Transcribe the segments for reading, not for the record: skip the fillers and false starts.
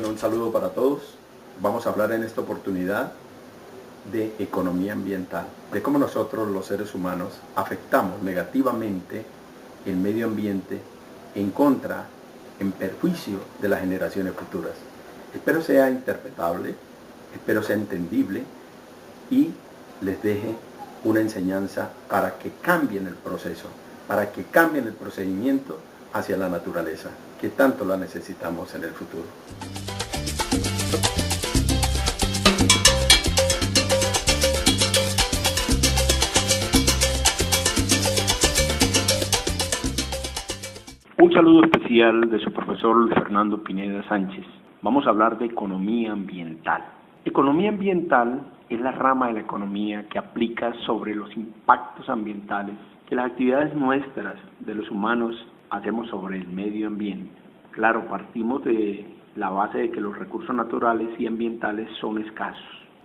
Un saludo para todos. Vamos a hablar en esta oportunidad de economía ambiental, de cómo nosotros los seres humanos afectamos negativamente el medio ambiente en perjuicio de las generaciones futuras. Espero sea interpretable, espero sea entendible y les deje una enseñanza para que cambien el proceso, para que cambien el procedimiento hacia la naturaleza, que tanto la necesitamos en el futuro. Un saludo especial de su profesor Luis Fernando Pineda Sánchez. Vamos a hablar de economía ambiental. Economía ambiental es la rama de la economía que aplica sobre los impactos ambientales que las actividades nuestras, de los humanos, hacemos sobre el medio ambiente. Claro, partimos de la base de que los recursos naturales y ambientales son escasos.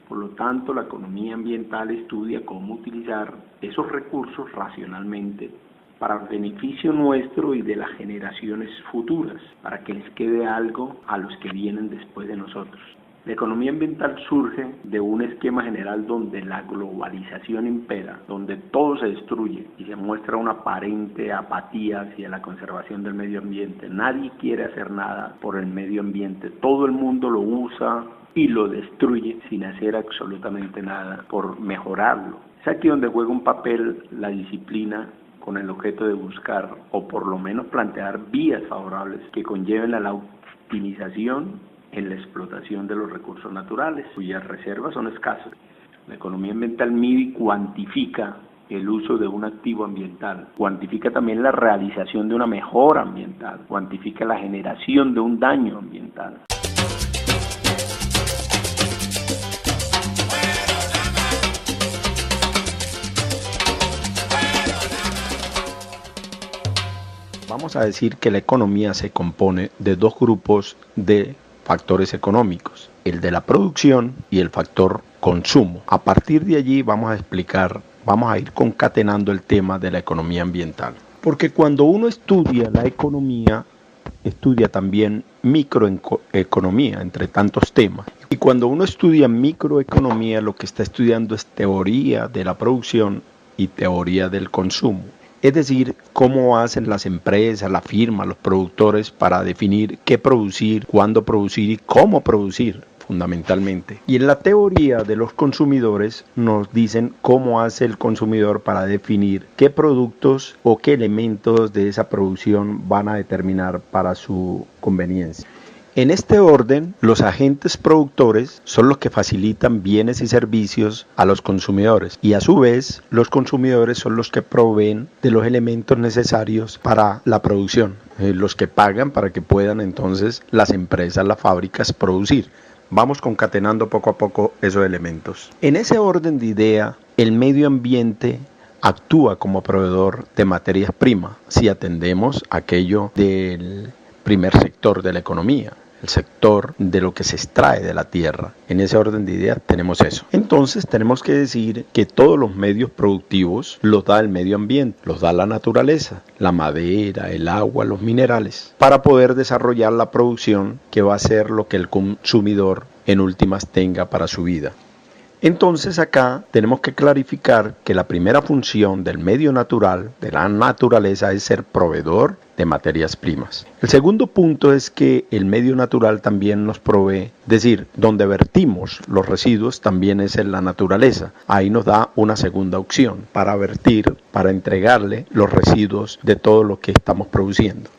Por lo tanto, la economía ambiental estudia cómo utilizar esos recursos racionalmente para el beneficio nuestro y de las generaciones futuras, para que les quede algo a los que vienen después de nosotros. La economía ambiental surge de un esquema general donde la globalización impera, donde todo se destruye y se muestra una aparente apatía hacia la conservación del medio ambiente. Nadie quiere hacer nada por el medio ambiente, todo el mundo lo usa y lo destruye sin hacer absolutamente nada por mejorarlo. Es aquí donde juega un papel la disciplina con el objeto de buscar o por lo menos plantear vías favorables que conlleven a la optimización en la explotación de los recursos naturales, cuyas reservas son escasas. La economía ambiental mide y cuantifica el uso de un activo ambiental, cuantifica también la realización de una mejora ambiental, cuantifica la generación de un daño ambiental. Vamos a decir que la economía se compone de dos grupos de factores económicos, el de la producción y el factor consumo. A partir de allí vamos a ir concatenando el tema de la economía ambiental. Porque cuando uno estudia la economía, estudia también microeconomía, entre tantos temas. Y cuando uno estudia microeconomía, lo que está estudiando es teoría de la producción y teoría del consumo. Es decir, cómo hacen las empresas, las firmas, los productores para definir qué producir, cuándo producir y cómo producir, fundamentalmente. Y en la teoría de los consumidores nos dicen cómo hace el consumidor para definir qué productos o qué elementos de esa producción van a determinar para su conveniencia. En este orden, los agentes productores son los que facilitan bienes y servicios a los consumidores y a su vez los consumidores son los que proveen de los elementos necesarios para la producción, los que pagan para que puedan entonces las empresas, las fábricas producir. Vamos concatenando poco a poco esos elementos. En ese orden de idea, el medio ambiente actúa como proveedor de materias primas si atendemos aquello del primer sector de la economía, el sector de lo que se extrae de la tierra. En ese orden de ideas tenemos eso. Entonces tenemos que decir que todos los medios productivos los da el medio ambiente, los da la naturaleza, la madera, el agua, los minerales, para poder desarrollar la producción que va a ser lo que el consumidor en últimas tenga para su vida. Entonces acá tenemos que clarificar que la primera función del medio natural, de la naturaleza, es ser proveedor de materias primas. El segundo punto es que el medio natural también nos provee, es decir, donde vertimos los residuos también es en la naturaleza. Ahí nos da una segunda opción para vertir, para entregarle los residuos de todo lo que estamos produciendo.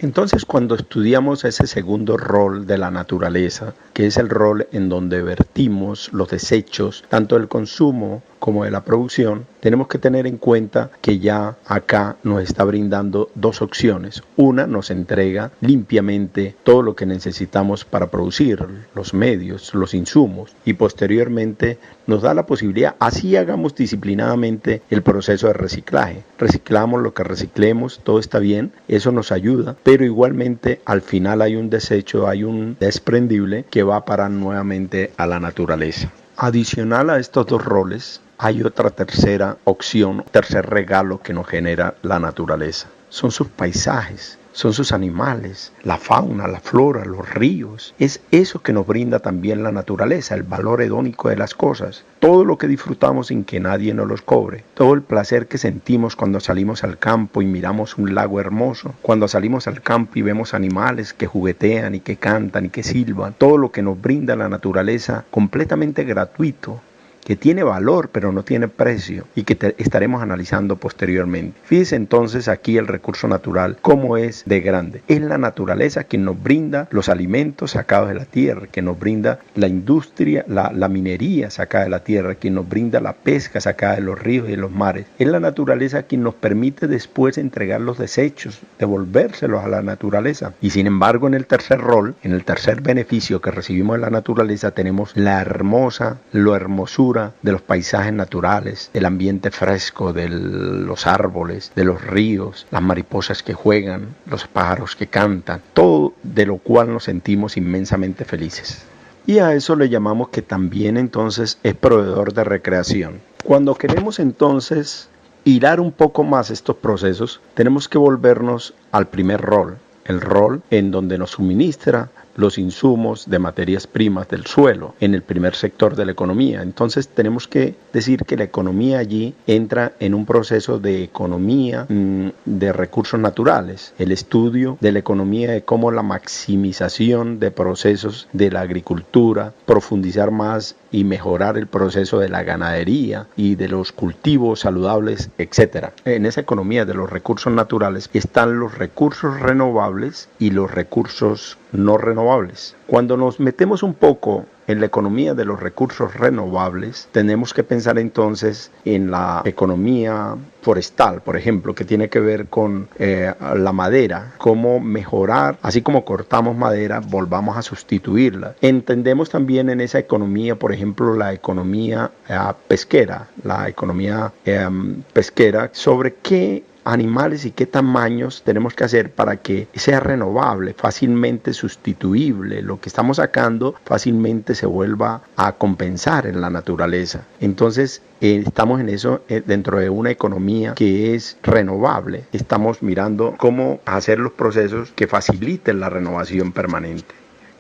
Entonces, cuando estudiamos ese segundo rol de la naturaleza, que es el rol en donde vertimos los desechos, tanto del consumo como de la producción, tenemos que tener en cuenta que ya acá nos está brindando dos opciones. Una, nos entrega limpiamente todo lo que necesitamos para producir, los medios, los insumos, y posteriormente nos da la posibilidad, así hagamos disciplinadamente el proceso de reciclaje. Reciclamos lo que reciclemos, todo está bien, eso nos ayuda, pero igualmente al final hay un desecho, hay un desprendible que va a parar nuevamente a la naturaleza. Adicional a estos dos roles, hay otra tercera opción, tercer regalo que nos genera la naturaleza. Son sus paisajes, son sus animales, la fauna, la flora, los ríos. Es eso que nos brinda también la naturaleza, el valor hedónico de las cosas. Todo lo que disfrutamos sin que nadie nos los cobre. Todo el placer que sentimos cuando salimos al campo y miramos un lago hermoso. Cuando salimos al campo y vemos animales que juguetean y que cantan y que silban. Todo lo que nos brinda la naturaleza completamente gratuito, que tiene valor pero no tiene precio y que estaremos analizando posteriormente. Fíjese entonces aquí el recurso natural, cómo es de grande. Es la naturaleza quien nos brinda los alimentos sacados de la tierra, que nos brinda la industria, la minería sacada de la tierra, quien nos brinda la pesca sacada de los ríos y de los mares. Es la naturaleza quien nos permite después entregar los desechos, devolvérselos a la naturaleza. Y sin embargo, en el tercer rol, en el tercer beneficio que recibimos de la naturaleza, tenemos la hermosura de los paisajes naturales, el ambiente fresco de los árboles, de los ríos, las mariposas que juegan, los pájaros que cantan, todo de lo cual nos sentimos inmensamente felices. Y a eso le llamamos que también entonces es proveedor de recreación. Cuando queremos entonces hilar un poco más estos procesos, tenemos que volvernos al primer rol, el rol en donde nos suministra los insumos de materias primas del suelo en el primer sector de la economía. Entonces tenemos que decir que la economía allí entra en un proceso de economía de recursos naturales, el estudio de la economía de cómo la maximización de procesos de la agricultura, profundizar más y mejorar el proceso de la ganadería y de los cultivos saludables, etc. En esa economía de los recursos naturales están los recursos renovables y los recursos no renovables. Cuando nos metemos un poco en la economía de los recursos renovables, tenemos que pensar entonces en la economía forestal, por ejemplo, que tiene que ver con la madera, cómo mejorar, así como cortamos madera, volvamos a sustituirla. Entendemos también en esa economía, por ejemplo, la economía pesquera, sobre qué animales y qué tamaños tenemos que hacer para que sea renovable, fácilmente sustituible, lo que estamos sacando fácilmente se vuelva a compensar en la naturaleza. Entonces estamos en eso dentro de una economía que es renovable. Estamos mirando cómo hacer los procesos que faciliten la renovación permanente.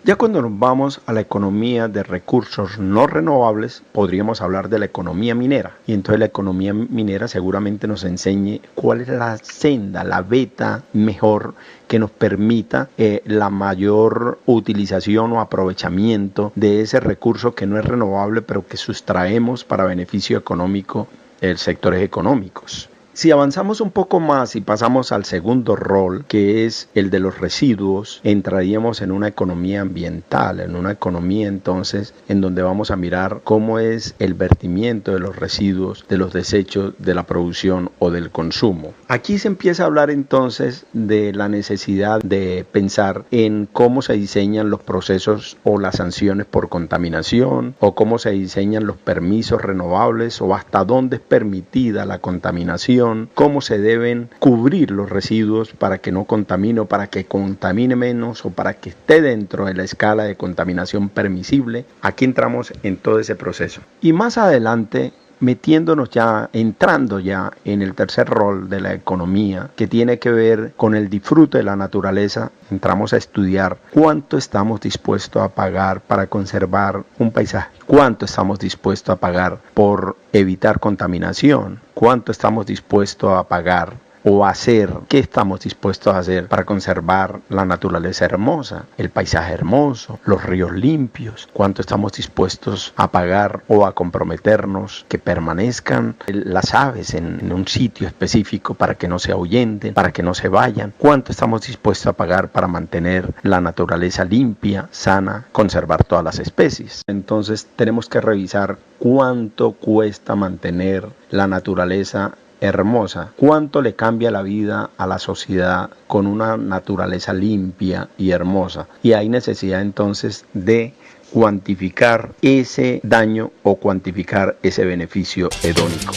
Ya cuando nos vamos a la economía de recursos no renovables, podríamos hablar de la economía minera. Y entonces la economía minera seguramente nos enseñe cuál es la senda, la veta mejor que nos permita la mayor utilización o aprovechamiento de ese recurso que no es renovable, pero que sustraemos para beneficio económico de sectores económicos. Si avanzamos un poco más y pasamos al segundo rol, que es el de los residuos, entraríamos en una economía ambiental, en una economía entonces en donde vamos a mirar cómo es el vertimiento de los residuos, de los desechos de la producción o del consumo. Aquí se empieza a hablar entonces de la necesidad de pensar en cómo se diseñan los procesos o las sanciones por contaminación, o cómo se diseñan los permisos renovables, o hasta dónde es permitida la contaminación, cómo se deben cubrir los residuos para que no contamine, o para que contamine menos, o para que esté dentro de la escala de contaminación permisible. Aquí entramos en todo ese proceso. Y más adelante, entrando ya en el tercer rol de la economía, que tiene que ver con el disfrute de la naturaleza, entramos a estudiar cuánto estamos dispuestos a pagar para conservar un paisaje, cuánto estamos dispuestos a pagar por evitar contaminación, cuánto estamos dispuestos a pagar o hacer, qué estamos dispuestos a hacer para conservar la naturaleza hermosa, el paisaje hermoso, los ríos limpios, cuánto estamos dispuestos a pagar o a comprometernos que permanezcan las aves en un sitio específico para que no se ahuyenten, para que no se vayan, cuánto estamos dispuestos a pagar para mantener la naturaleza limpia, sana, conservar todas las especies. Entonces tenemos que revisar cuánto cuesta mantener la naturaleza hermosa, cuánto le cambia la vida a la sociedad con una naturaleza limpia y hermosa. Y hay necesidad entonces de cuantificar ese daño o cuantificar ese beneficio hedónico.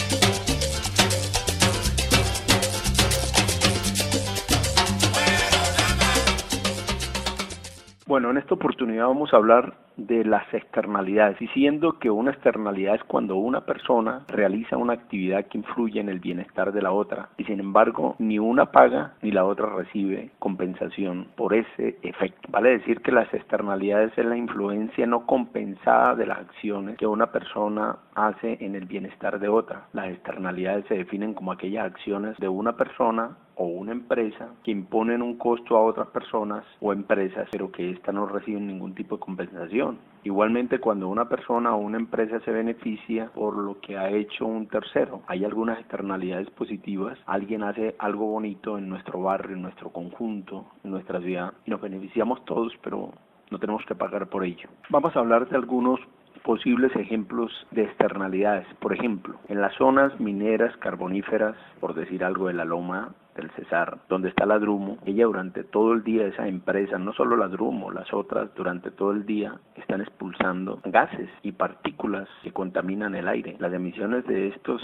Bueno, en esta oportunidad vamos a hablar de las externalidades, diciendo que una externalidad es cuando una persona realiza una actividad que influye en el bienestar de la otra y sin embargo ni una paga ni la otra recibe compensación por ese efecto. Vale decir que las externalidades es la influencia no compensada de las acciones que una persona hace en el bienestar de otra. Las externalidades se definen como aquellas acciones de una persona o una empresa que imponen un costo a otras personas o empresas, pero que éstas no reciben ningún tipo de compensación. Igualmente, cuando una persona o una empresa se beneficia por lo que ha hecho un tercero, hay algunas externalidades positivas. Alguien hace algo bonito en nuestro barrio, en nuestro conjunto, en nuestra ciudad, y nos beneficiamos todos, pero no tenemos que pagar por ello. Vamos a hablar de algunos posibles ejemplos de externalidades. Por ejemplo, en las zonas mineras carboníferas, por decir algo, de la Loma del Cesar, donde está la Drumo, ella durante todo el día, esa empresa, no solo la Drumo, las otras durante todo el día están expulsando gases y partículas que contaminan el aire. Las emisiones de estos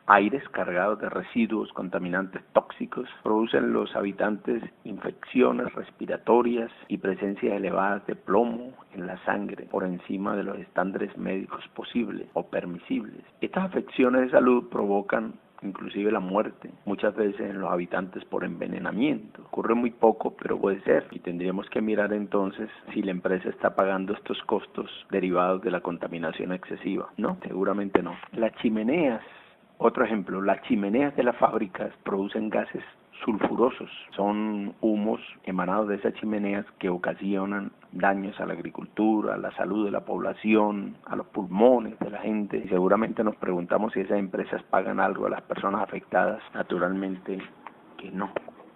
aires cargados de residuos contaminantes tóxicos producen en los habitantes infecciones respiratorias y presencias elevadas de plomo en la sangre por encima de los estándares médicos posibles o permisibles. Estas afecciones de salud provocan inclusive la muerte, muchas veces en los habitantes por envenenamiento. Ocurre muy poco, pero puede ser, y tendríamos que mirar entonces si la empresa está pagando estos costos derivados de la contaminación excesiva. No, seguramente no. Las chimeneas, otro ejemplo, las chimeneas de las fábricas producen gases sulfurosos, son humos emanados de esas chimeneas que ocasionan daños a la agricultura, a la salud de la población, a los pulmones de la gente, y seguramente nos preguntamos si esas empresas pagan algo a las personas afectadas. Naturalmente que no.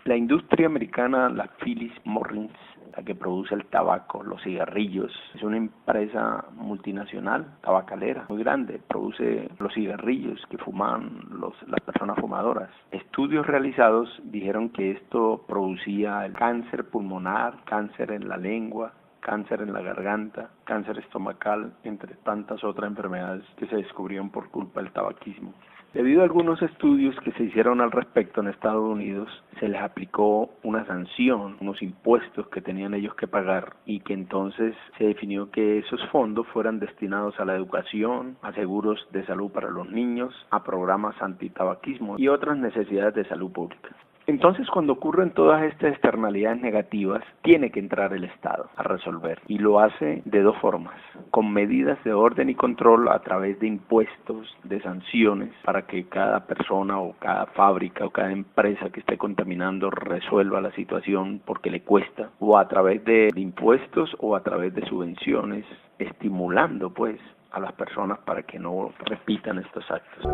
La industria americana, la Philip Morris, la que produce el tabaco, los cigarrillos, es una empresa multinacional, tabacalera, muy grande, produce los cigarrillos que fuman las personas fumadoras. Estudios realizados dijeron que esto producía el cáncer pulmonar, cáncer en la lengua, cáncer en la garganta, cáncer estomacal, entre tantas otras enfermedades que se descubrieron por culpa del tabaquismo. Debido a algunos estudios que se hicieron al respecto en Estados Unidos, se les aplicó una sanción, unos impuestos que tenían ellos que pagar, y que entonces se definió que esos fondos fueran destinados a la educación, a seguros de salud para los niños, a programas antitabaquismo y otras necesidades de salud pública. Entonces, cuando ocurren todas estas externalidades negativas, tiene que entrar el Estado a resolver, y lo hace de dos formas: con medidas de orden y control a través de impuestos, de sanciones, para que cada persona o cada fábrica o cada empresa que esté contaminando resuelva la situación porque le cuesta, o a través de impuestos o a través de subvenciones, estimulando pues a las personas para que no repitan estos actos.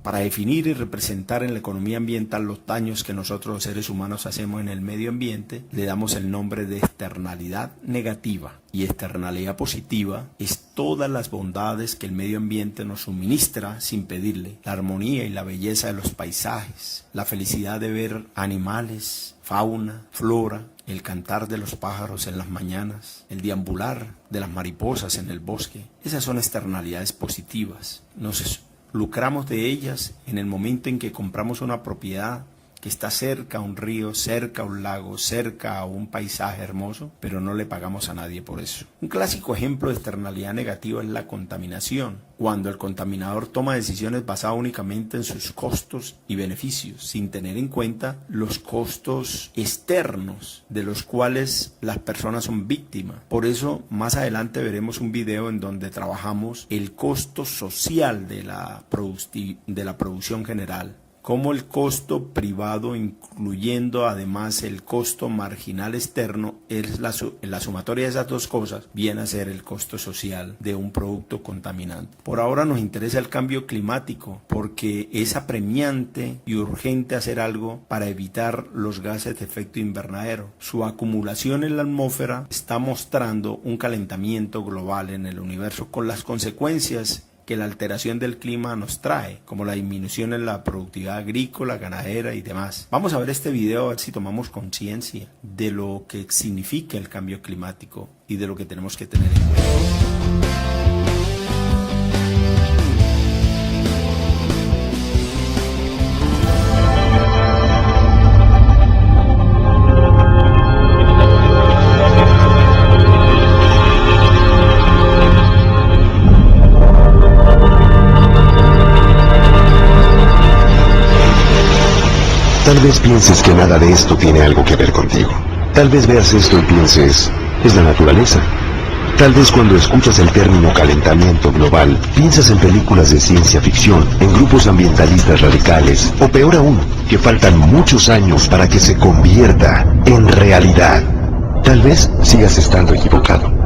Para definir y representar en la economía ambiental los daños que nosotros los seres humanos hacemos en el medio ambiente, le damos el nombre de externalidad negativa. Y externalidad positiva es todas las bondades que el medio ambiente nos suministra sin pedirle: la armonía y la belleza de los paisajes, la felicidad de ver animales, fauna, flora, el cantar de los pájaros en las mañanas, el deambular de las mariposas en el bosque. Esas son externalidades positivas. Lucramos de ellas en el momento en que compramos una propiedad que está cerca a un río, cerca a un lago, cerca a un paisaje hermoso, pero no le pagamos a nadie por eso. Un clásico ejemplo de externalidad negativa es la contaminación, cuando el contaminador toma decisiones basadas únicamente en sus costos y beneficios, sin tener en cuenta los costos externos de los cuales las personas son víctimas. Por eso, más adelante veremos un video en donde trabajamos el costo social de la producción general, como el costo privado, incluyendo además el costo marginal externo, es la sumatoria de esas dos cosas, viene a ser el costo social de un producto contaminante. Por ahora nos interesa el cambio climático, porque es apremiante y urgente hacer algo para evitar los gases de efecto invernadero. Su acumulación en la atmósfera está mostrando un calentamiento global en el universo, con las consecuencias que la alteración del clima nos trae, como la disminución en la productividad agrícola, ganadera y demás. Vamos a ver este video a ver si tomamos conciencia de lo que significa el cambio climático y de lo que tenemos que tener en cuenta. Tal vez pienses que nada de esto tiene algo que ver contigo. Tal vez veas esto y pienses, es la naturaleza. Tal vez cuando escuchas el término calentamiento global, piensas en películas de ciencia ficción, en grupos ambientalistas radicales, o peor aún, que faltan muchos años para que se convierta en realidad. Tal vez sigas estando equivocado.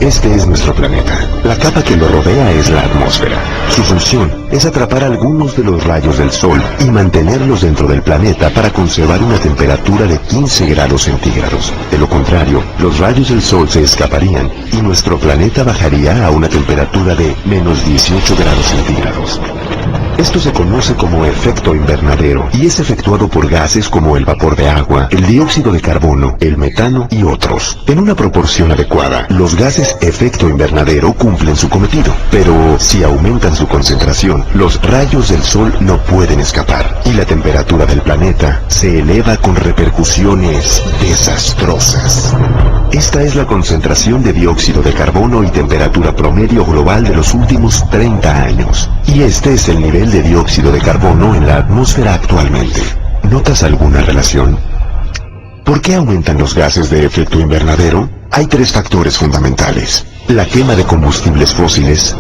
Este es nuestro planeta. La capa que lo rodea es la atmósfera. Su función es atrapar algunos de los rayos del sol y mantenerlos dentro del planeta para conservar una temperatura de 15 grados centígrados. De lo contrario, los rayos del sol se escaparían y nuestro planeta bajaría a una temperatura de menos 18 grados centígrados. Esto se conoce como efecto invernadero y es efectuado por gases como el vapor de agua, el dióxido de carbono, el metano y otros. En una proporción adecuada, los gases efecto invernadero cumplen su cometido, pero si aumentan su concentración, los rayos del sol no pueden escapar y la temperatura del planeta se eleva con repercusiones desastrosas. Esta es la concentración de dióxido de carbono y temperatura promedio global de los últimos 30 años. Y este es el nivel de dióxido de carbono en la atmósfera actualmente. ¿Notas alguna relación? ¿Por qué aumentan los gases de efecto invernadero? Hay tres factores fundamentales: la quema de combustibles fósiles,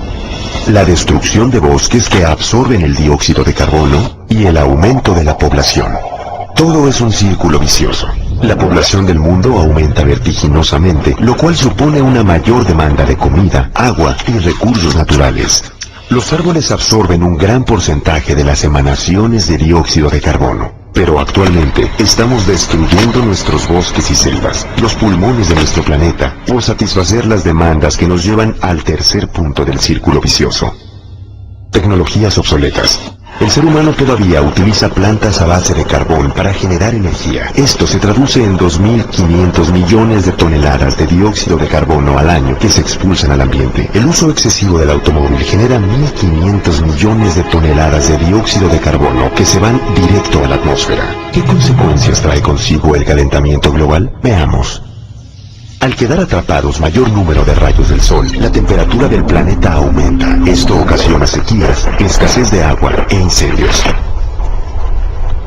la destrucción de bosques que absorben el dióxido de carbono y el aumento de la población. Todo es un círculo vicioso. La población del mundo aumenta vertiginosamente, lo cual supone una mayor demanda de comida, agua y recursos naturales. Los árboles absorben un gran porcentaje de las emanaciones de dióxido de carbono, pero actualmente estamos destruyendo nuestros bosques y selvas, los pulmones de nuestro planeta, por satisfacer las demandas que nos llevan al tercer punto del círculo vicioso: tecnologías obsoletas. El ser humano todavía utiliza plantas a base de carbón para generar energía. Esto se traduce en 2.500 millones de toneladas de dióxido de carbono al año que se expulsan al ambiente. El uso excesivo del automóvil genera 1.500 millones de toneladas de dióxido de carbono que se van directo a la atmósfera. ¿Qué consecuencias trae consigo el calentamiento global? Veamos. Al quedar atrapados mayor número de rayos del sol, la temperatura del planeta aumenta. Esto ocasiona sequías, escasez de agua e incendios.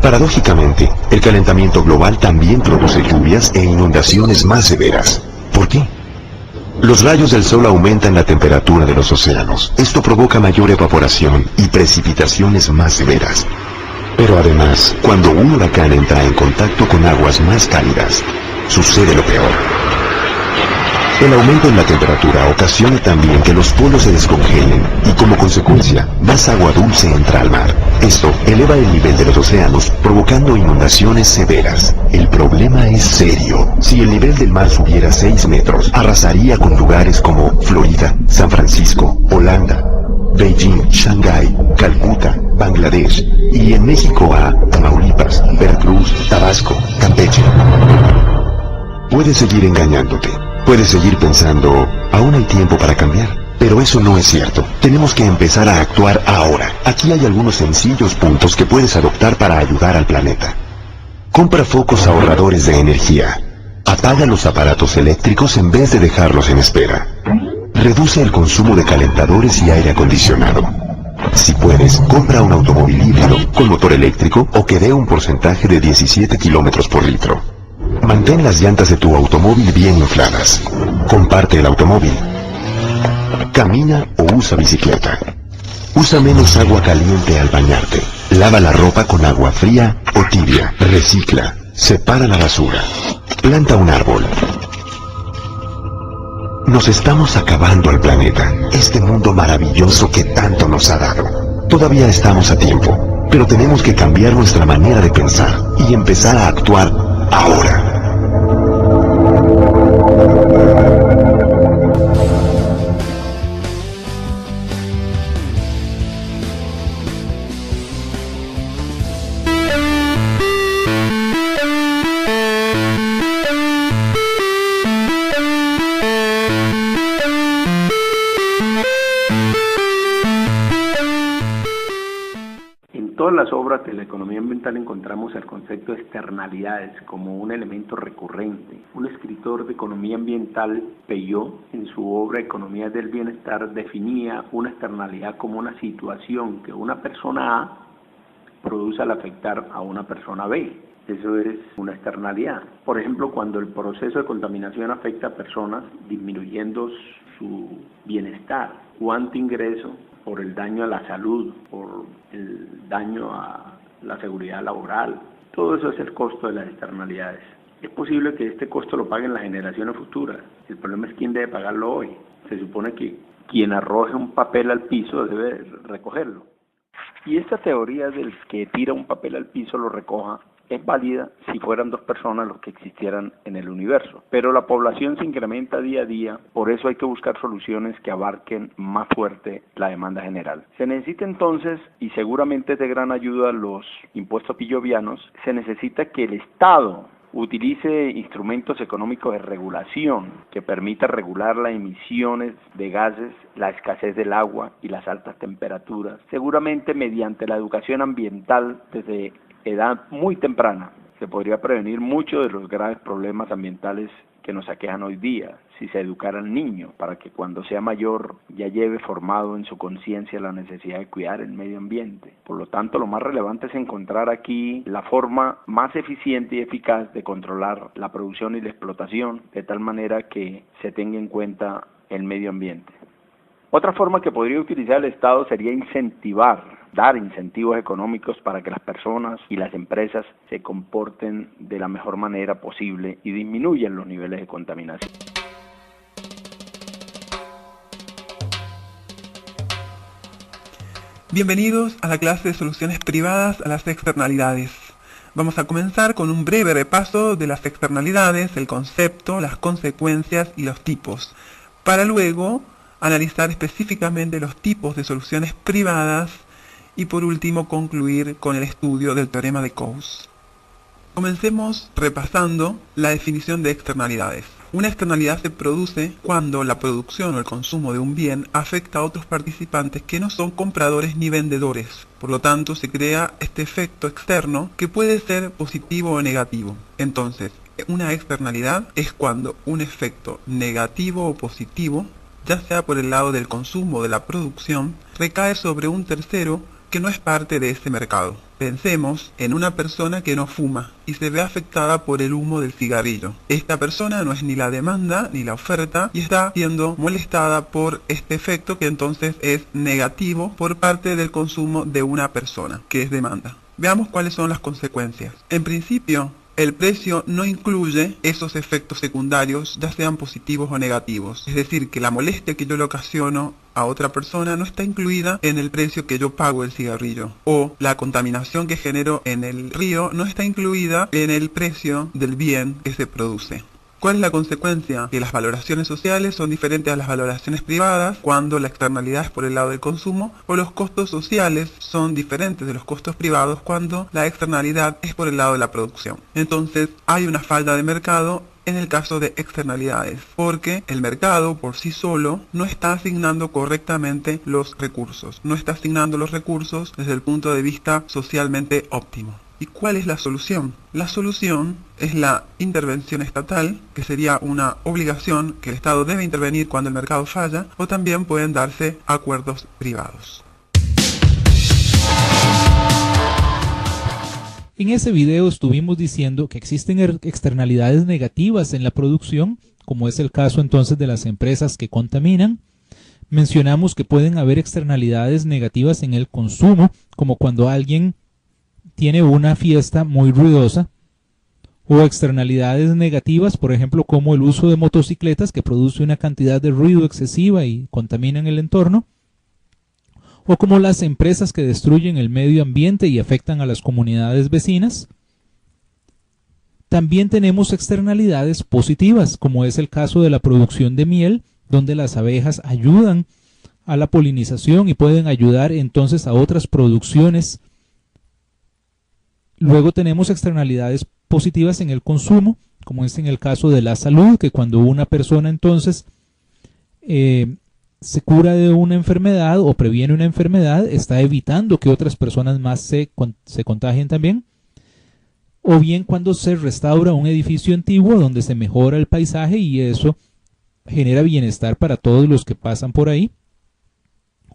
Paradójicamente, el calentamiento global también produce lluvias e inundaciones más severas. ¿Por qué? Los rayos del sol aumentan la temperatura de los océanos. Esto provoca mayor evaporación y precipitaciones más severas. Pero además, cuando un huracán entra en contacto con aguas más cálidas, sucede lo peor. El aumento en la temperatura ocasiona también que los polos se descongelen y como consecuencia, más agua dulce entra al mar. Esto eleva el nivel de los océanos, provocando inundaciones severas. El problema es serio. Si el nivel del mar subiera 6 metros, arrasaría con lugares como Florida, San Francisco, Holanda, Beijing, Shanghái, Calcuta, Bangladesh y en México a Tamaulipas, Veracruz, Tabasco, Campeche. Puedes seguir engañándote. Puedes seguir pensando, aún hay tiempo para cambiar. Pero eso no es cierto. Tenemos que empezar a actuar ahora. Aquí hay algunos sencillos puntos que puedes adoptar para ayudar al planeta. Compra focos ahorradores de energía. Apaga los aparatos eléctricos en vez de dejarlos en espera. Reduce el consumo de calentadores y aire acondicionado. Si puedes, compra un automóvil híbrido con motor eléctrico o que dé un porcentaje de 17 kilómetros por litro. Mantén las llantas de tu automóvil bien infladas. Comparte el automóvil. Camina o usa bicicleta. Usa menos agua caliente al bañarte. Lava la ropa con agua fría o tibia. Recicla. Separa la basura. Planta un árbol. Nos estamos acabando al planeta, este mundo maravilloso que tanto nos ha dado. Todavía estamos a tiempo, pero tenemos que cambiar nuestra manera de pensar y empezar a actuar ahora. En todas las obras de la economía ambiental encontramos el concepto de externalidades como un elemento recurrente. Un escritor de economía ambiental, Peiró, en su obra Economía del Bienestar, definía una externalidad como una situación que una persona A produce al afectar a una persona B. Eso es una externalidad. Por ejemplo, cuando el proceso de contaminación afecta a personas, disminuyendo su bienestar o antiingreso, por el daño a la salud, por el daño a la seguridad laboral. Todo eso es el costo de las externalidades. Es posible que este costo lo paguen las generaciones futuras. El problema es quién debe pagarlo hoy. Se supone que quien arroje un papel al piso debe recogerlo. Y esta teoría del que tira un papel al piso lo recoja es válida si fueran dos personas los que existieran en el universo. Pero la población se incrementa día a día, por eso hay que buscar soluciones que abarquen más fuerte la demanda general. Se necesita entonces, y seguramente es de gran ayuda los impuestos pillovianos, se necesita que el Estado utilice instrumentos económicos de regulación que permita regular las emisiones de gases, la escasez del agua y las altas temperaturas, seguramente mediante la educación ambiental desde edad muy temprana. Se podría prevenir muchos de los graves problemas ambientales que nos aquejan hoy día, si se educara al niño para que cuando sea mayor ya lleve formado en su conciencia la necesidad de cuidar el medio ambiente. Por lo tanto, lo más relevante es encontrar aquí la forma más eficiente y eficaz de controlar la producción y la explotación, de tal manera que se tenga en cuenta el medio ambiente. Otra forma que podría utilizar el Estado sería dar incentivos económicos para que las personas y las empresas se comporten de la mejor manera posible y disminuyan los niveles de contaminación. Bienvenidos a la clase de soluciones privadas a las externalidades. Vamos a comenzar con un breve repaso de las externalidades, el concepto, las consecuencias y los tipos, para luego analizar específicamente los tipos de soluciones privadas y por último concluir con el estudio del teorema de Coase. Comencemos repasando la definición de externalidades. Una externalidad se produce cuando la producción o el consumo de un bien afecta a otros participantes que no son compradores ni vendedores. Por lo tanto, se crea este efecto externo que puede ser positivo o negativo. Entonces, una externalidad es cuando un efecto negativo o positivo, ya sea por el lado del consumo o de la producción, recae sobre un tercero que no es parte de ese mercado. Pensemos en una persona que no fuma y se ve afectada por el humo del cigarrillo. Esta persona no es ni la demanda ni la oferta y está siendo molestada por este efecto que entonces es negativo por parte del consumo de una persona, que es demanda. Veamos cuáles son las consecuencias. En principio, el precio no incluye esos efectos secundarios, ya sean positivos o negativos. Es decir, que la molestia que yo le ocasiono a otra persona no está incluida en el precio que yo pago el cigarrillo. O la contaminación que genero en el río no está incluida en el precio del bien que se produce. ¿Cuál es la consecuencia? Que las valoraciones sociales son diferentes a las valoraciones privadas cuando la externalidad es por el lado del consumo, o los costos sociales son diferentes de los costos privados cuando la externalidad es por el lado de la producción. Entonces hay una falta de mercado en el caso de externalidades, porque el mercado por sí solo no está asignando correctamente los recursos, no está asignando los recursos desde el punto de vista socialmente óptimo. ¿Y cuál es la solución? La solución es la intervención estatal, que sería una obligación que el Estado debe intervenir cuando el mercado falla, o también pueden darse acuerdos privados. En ese video estuvimos diciendo que existen externalidades negativas en la producción, como es el caso entonces de las empresas que contaminan. Mencionamos que pueden haber externalidades negativas en el consumo, como cuando alguien tiene una fiesta muy ruidosa, o externalidades negativas, por ejemplo, como el uso de motocicletas que produce una cantidad de ruido excesiva y contaminan el entorno, o como las empresas que destruyen el medio ambiente y afectan a las comunidades vecinas. También tenemos externalidades positivas, como es el caso de la producción de miel, donde las abejas ayudan a la polinización y pueden ayudar entonces a otras producciones. Luego tenemos externalidades positivas en el consumo, como es en el caso de la salud, que cuando una persona entonces se cura de una enfermedad o previene una enfermedad, está evitando que otras personas más se contagien también. O bien cuando se restaura un edificio antiguo donde se mejora el paisaje y eso genera bienestar para todos los que pasan por ahí.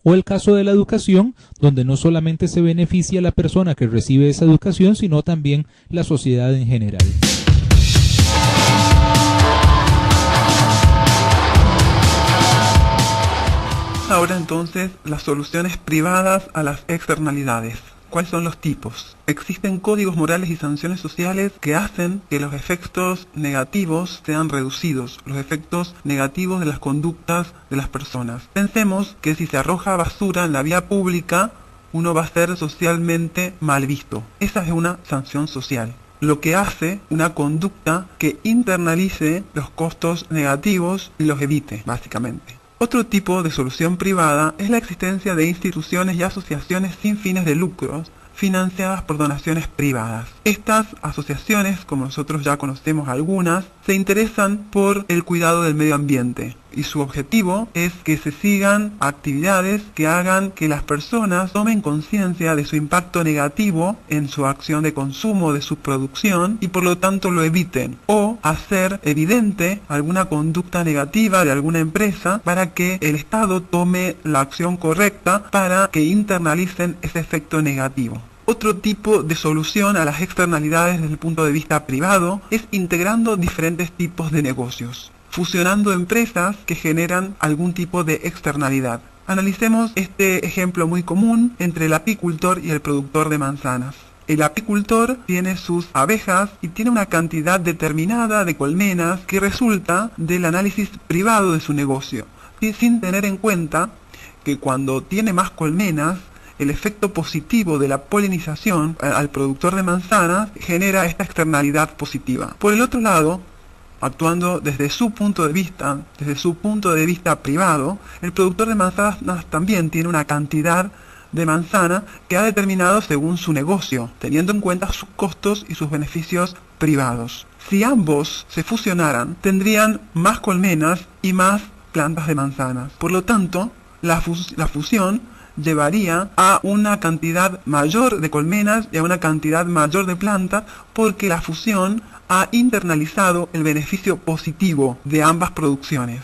O el caso de la educación, donde no solamente se beneficia a la persona que recibe esa educación, sino también la sociedad en general. Ahora entonces, las soluciones privadas a las externalidades. ¿Cuáles son los tipos? Existen códigos morales y sanciones sociales que hacen que los efectos negativos sean reducidos, los efectos negativos de las conductas de las personas. Pensemos que si se arroja basura en la vía pública, uno va a ser socialmente mal visto. Esa es una sanción social, lo que hace una conducta que internalice los costos negativos y los evite, básicamente. Otro tipo de solución privada es la existencia de instituciones y asociaciones sin fines de lucro financiadas por donaciones privadas. Estas asociaciones, como nosotros ya conocemos algunas, se interesan por el cuidado del medio ambiente y su objetivo es que se sigan actividades que hagan que las personas tomen conciencia de su impacto negativo en su acción de consumo, de su producción y por lo tanto lo eviten, o hacer evidente alguna conducta negativa de alguna empresa para que el Estado tome la acción correcta para que internalicen ese efecto negativo. Otro tipo de solución a las externalidades desde el punto de vista privado es integrando diferentes tipos de negocios, fusionando empresas que generan algún tipo de externalidad. Analicemos este ejemplo muy común entre el apicultor y el productor de manzanas. El apicultor tiene sus abejas y tiene una cantidad determinada de colmenas que resulta del análisis privado de su negocio, sin tener en cuenta que cuando tiene más colmenas, el efecto positivo de la polinización al productor de manzanas genera esta externalidad positiva. Por el otro lado, actuando desde su punto de vista privado, el productor de manzanas también tiene una cantidad de manzana que ha determinado según su negocio, teniendo en cuenta sus costos y sus beneficios privados. Si ambos se fusionaran, tendrían más colmenas y más plantas de manzanas. Por lo tanto, la fusión llevaría a una cantidad mayor de colmenas y a una cantidad mayor de plantas porque la fusión ha internalizado el beneficio positivo de ambas producciones.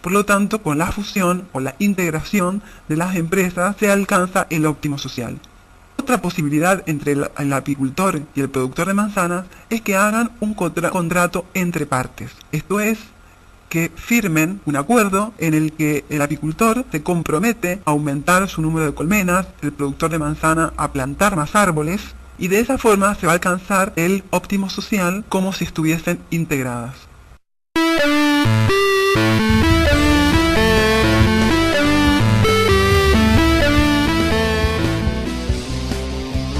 Por lo tanto, con la fusión o la integración de las empresas se alcanza el óptimo social. Otra posibilidad entre el apicultor y el productor de manzanas es que hagan un contrato entre partes. Esto es, que firmen un acuerdo en el que el apicultor se compromete a aumentar su número de colmenas, el productor de manzana a plantar más árboles, y de esa forma se va a alcanzar el óptimo social como si estuviesen integradas.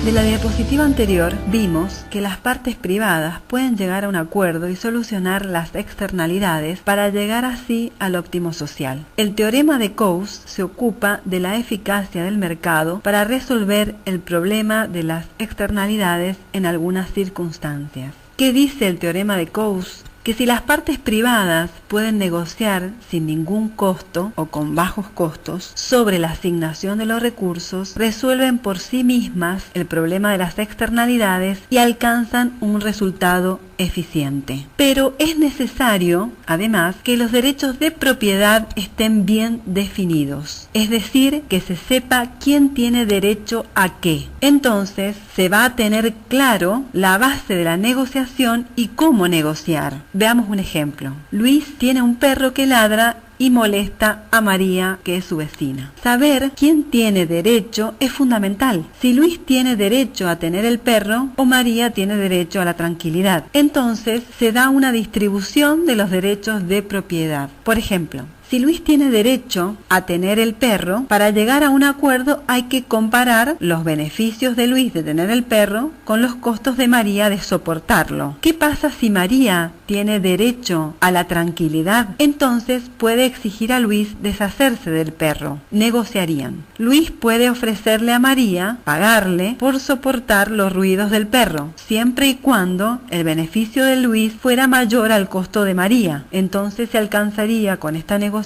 De la diapositiva anterior vimos que las partes privadas pueden llegar a un acuerdo y solucionar las externalidades para llegar así al óptimo social. El teorema de Coase se ocupa de la eficacia del mercado para resolver el problema de las externalidades en algunas circunstancias. ¿Qué dice el teorema de Coase que si las partes privadas pueden negociar sin ningún costo o con bajos costos sobre la asignación de los recursos, resuelven por sí mismas el problema de las externalidades y alcanzan un resultado eficiente. Pero es necesario, además, que los derechos de propiedad estén bien definidos, es decir, que se sepa quién tiene derecho a qué. Entonces, se va a tener claro la base de la negociación y cómo negociar. Veamos un ejemplo. Luis tiene un perro que ladra y molesta a María, que es su vecina. Saber quién tiene derecho es fundamental. Si Luis tiene derecho a tener el perro o María tiene derecho a la tranquilidad. Entonces se da una distribución de los derechos de propiedad. Por ejemplo, si Luis tiene derecho a tener el perro, para llegar a un acuerdo hay que comparar los beneficios de Luis de tener el perro con los costos de María de soportarlo. ¿Qué pasa si María tiene derecho a la tranquilidad? Entonces puede exigir a Luis deshacerse del perro. Negociarían. Luis puede ofrecerle a María pagarle por soportar los ruidos del perro, siempre y cuando el beneficio de Luis fuera mayor al costo de María. Entonces se alcanzaría con esta negociación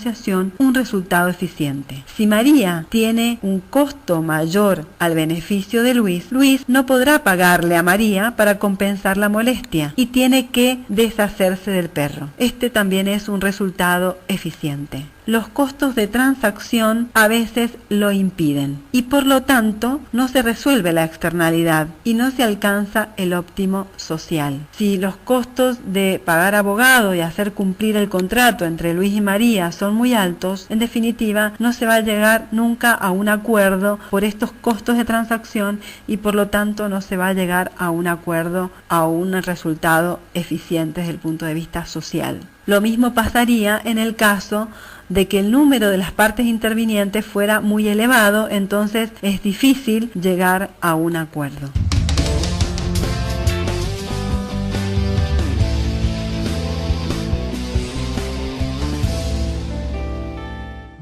un resultado eficiente. Si María tiene un costo mayor al beneficio de Luis, Luis no podrá pagarle a María para compensar la molestia y tiene que deshacerse del perro. Este también es un resultado eficiente. Los costos de transacción a veces lo impiden y por lo tanto no se resuelve la externalidad y no se alcanza el óptimo social. Si los costos de pagar abogado y hacer cumplir el contrato entre Luis y María son muy altos, en definitiva no se va a llegar nunca a un acuerdo por estos costos de transacción y por lo tanto no se va a llegar a un acuerdo, a un resultado eficiente desde el punto de vista social. Lo mismo pasaría en el caso de que el número de las partes intervinientes fuera muy elevado, entonces es difícil llegar a un acuerdo.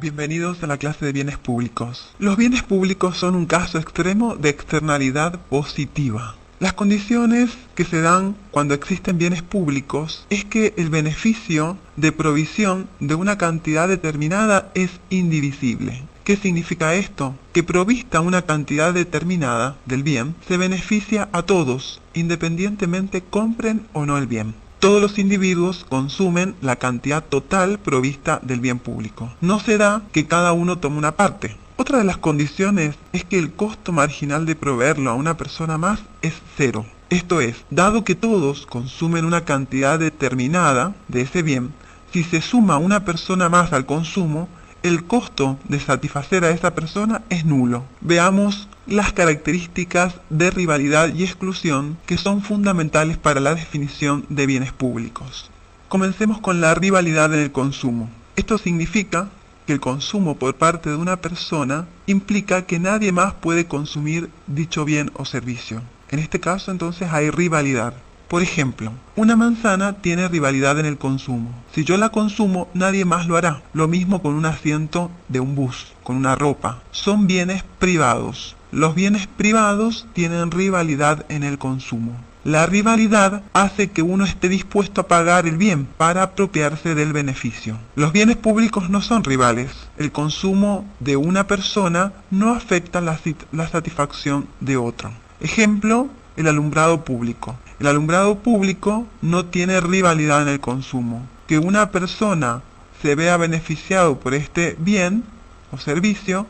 Bienvenidos a la clase de bienes públicos. Los bienes públicos son un caso extremo de externalidad positiva. Las condiciones que se dan cuando existen bienes públicos es que el beneficio de provisión de una cantidad determinada es indivisible. ¿Qué significa esto? Que provista una cantidad determinada del bien se beneficia a todos, independientemente compren o no el bien. Todos los individuos consumen la cantidad total provista del bien público. No se da que cada uno tome una parte. Otra de las condiciones es que el costo marginal de proveerlo a una persona más es cero. Esto es, dado que todos consumen una cantidad determinada de ese bien, si se suma una persona más al consumo, el costo de satisfacer a esa persona es nulo. Veamos las características de rivalidad y exclusión que son fundamentales para la definición de bienes públicos. Comencemos con la rivalidad en el consumo. Esto significa que el consumo por parte de una persona implica que nadie más puede consumir dicho bien o servicio. En este caso entonces hay rivalidad. Por ejemplo, una manzana tiene rivalidad en el consumo. Si yo la consumo, nadie más lo hará. Lo mismo con un asiento de un bus, con una ropa. Son bienes privados. Los bienes privados tienen rivalidad en el consumo. La rivalidad hace que uno esté dispuesto a pagar el bien para apropiarse del beneficio. Los bienes públicos no son rivales. El consumo de una persona no afecta la satisfacción de otro. Ejemplo, el alumbrado público. El alumbrado público no tiene rivalidad en el consumo. Que una persona se vea beneficiado por este bien o servicio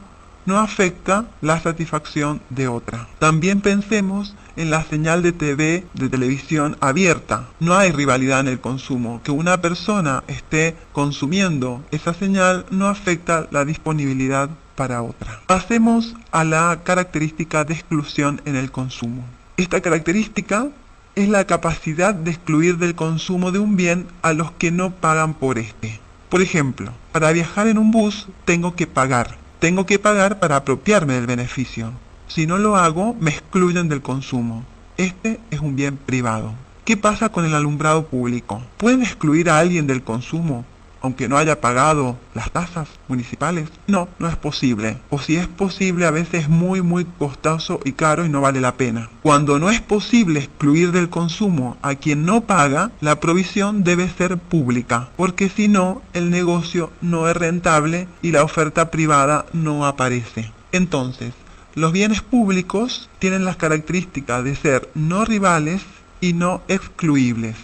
no afecta la satisfacción de otra. También pensemos en la señal de TV, de televisión abierta. No hay rivalidad en el consumo. Que una persona esté consumiendo esa señal no afecta la disponibilidad para otra. Pasemos a la característica de exclusión en el consumo. Esta característica es la capacidad de excluir del consumo de un bien a los que no pagan por este. Por ejemplo, para viajar en un bus tengo que pagar. Tengo que pagar para apropiarme del beneficio. Si no lo hago, me excluyen del consumo. Este es un bien privado. ¿Qué pasa con el alumbrado público? ¿Pueden excluir a alguien del consumo? aunque no haya pagado las tasas municipales? No, no es posible. O si es posible, a veces es muy costoso y caro y no vale la pena. Cuando no es posible excluir del consumo a quien no paga, la provisión debe ser pública, porque si no, el negocio no es rentable y la oferta privada no aparece. Entonces, los bienes públicos tienen las características de ser no rivales y no excluibles.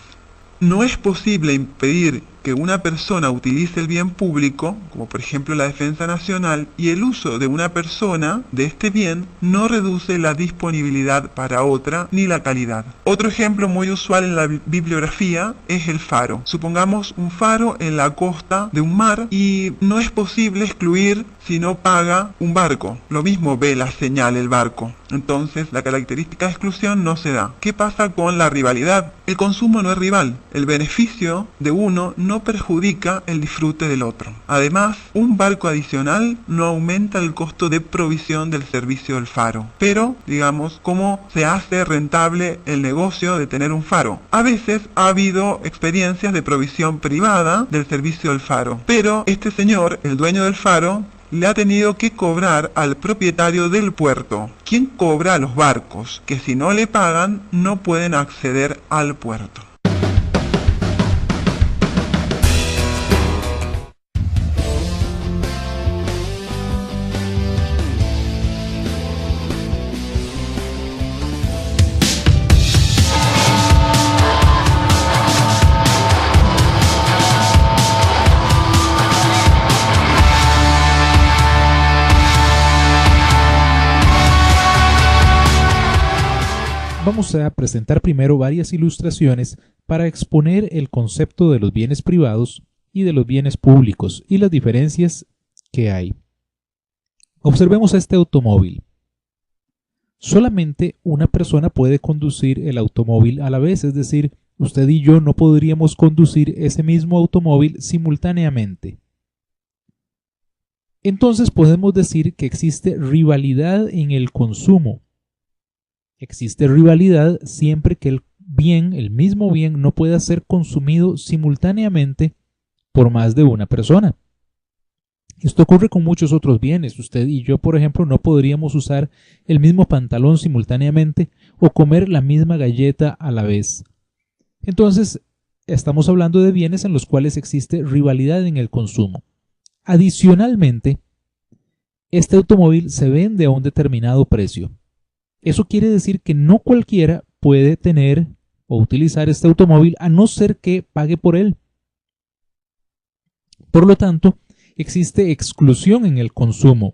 No es posible impedir que una persona utilice el bien público, como por ejemplo la defensa nacional, y el uso de una persona de este bien no reduce la disponibilidad para otra ni la calidad. Otro ejemplo muy usual en la bibliografía es el faro. Supongamos un faro en la costa de un mar y no es posible excluir si no paga un barco. Lo mismo ve la señal el barco. Entonces la característica de exclusión no se da. ¿Qué pasa con la rivalidad? El consumo no es rival. El beneficio de uno no perjudica el disfrute del otro. Además, un barco adicional no aumenta el costo de provisión del servicio del faro. Pero, digamos, ¿cómo se hace rentable el negocio de tener un faro? A veces ha habido experiencias de provisión privada del servicio del faro. Pero este señor, el dueño del faro, le ha tenido que cobrar al propietario del puerto, quien cobra a los barcos, que si no le pagan no pueden acceder al puerto. Vamos a presentar primero varias ilustraciones para exponer el concepto de los bienes privados y de los bienes públicos y las diferencias que hay. Observemos este automóvil. Solamente una persona puede conducir el automóvil a la vez, es decir, usted y yo no podríamos conducir ese mismo automóvil simultáneamente. Entonces podemos decir que existe rivalidad en el consumo. Existe rivalidad siempre que el mismo bien no pueda ser consumido simultáneamente por más de una persona. Esto ocurre con muchos otros bienes. Usted y yo, por ejemplo, no podríamos usar el mismo pantalón simultáneamente o comer la misma galleta a la vez. Entonces, estamos hablando de bienes en los cuales existe rivalidad en el consumo. Adicionalmente, este automóvil se vende a un determinado precio. Eso quiere decir que no cualquiera puede tener o utilizar este automóvil a no ser que pague por él. Por lo tanto, existe exclusión en el consumo.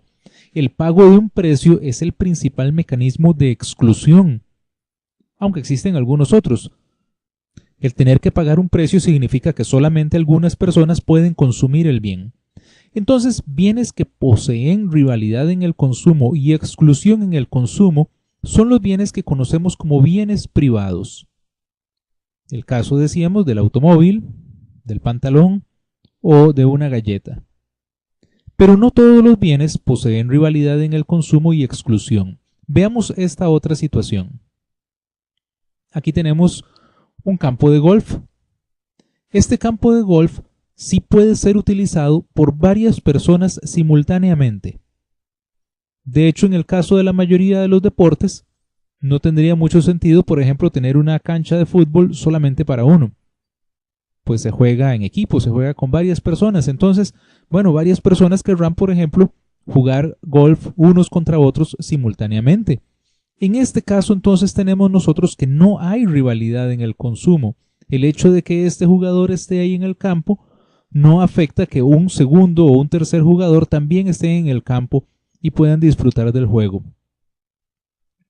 El pago de un precio es el principal mecanismo de exclusión, aunque existen algunos otros. El tener que pagar un precio significa que solamente algunas personas pueden consumir el bien. Entonces, bienes que poseen rivalidad en el consumo y exclusión en el consumo son los bienes que conocemos como bienes privados. El caso, decíamos, del automóvil, del pantalón o de una galleta. Pero no todos los bienes poseen rivalidad en el consumo y exclusión. Veamos esta otra situación. Aquí tenemos un campo de golf. Este campo de golf sí puede ser utilizado por varias personas simultáneamente. De hecho, en el caso de la mayoría de los deportes, no tendría mucho sentido, por ejemplo, tener una cancha de fútbol solamente para uno. Pues se juega en equipo, se juega con varias personas. Entonces, varias personas querrán, por ejemplo, jugar golf unos contra otros simultáneamente. En este caso, entonces, tenemos nosotros que no hay rivalidad en el consumo. El hecho de que este jugador esté ahí en el campo no afecta que un segundo o un tercer jugador también esté en el campo y puedan disfrutar del juego.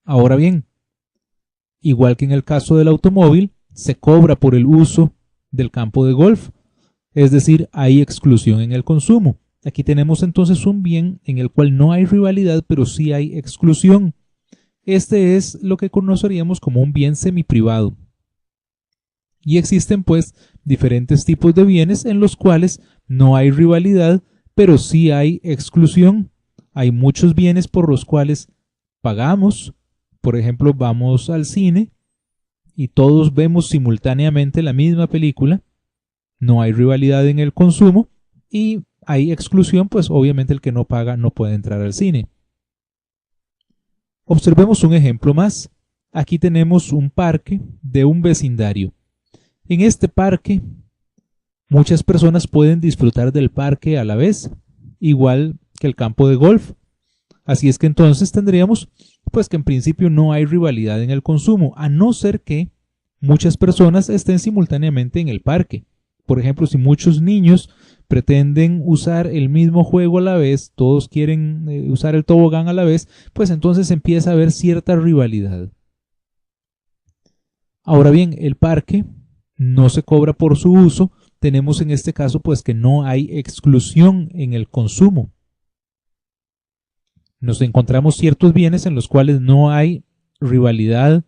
Ahora bien, igual que en el caso del automóvil, se cobra por el uso del campo de golf, es decir, hay exclusión en el consumo. Aquí tenemos entonces un bien en el cual no hay rivalidad, pero sí hay exclusión. Este es lo que conoceríamos como un bien semiprivado. Y existen pues diferentes tipos de bienes en los cuales no hay rivalidad, pero sí hay exclusión. Hay muchos bienes por los cuales pagamos. Por ejemplo, vamos al cine y todos vemos simultáneamente la misma película. No hay rivalidad en el consumo, y hay exclusión, pues obviamente el que no paga no puede entrar al cine. Observemos un ejemplo más. Aquí tenemos un parque de un vecindario. En este parque, muchas personas pueden disfrutar del parque a la vez, igual que el campo de golf. Así es que entonces tendríamos pues que en principio no hay rivalidad en el consumo, a no ser que muchas personas estén simultáneamente en el parque. Por ejemplo, si muchos niños pretenden usar el mismo juego a la vez, todos quieren usar el tobogán a la vez, pues entonces empieza a haber cierta rivalidad. Ahora bien, el parque no se cobra por su uso. Tenemos en este caso pues que no hay exclusión en el consumo. Nos encontramos ciertos bienes en los cuales no hay rivalidad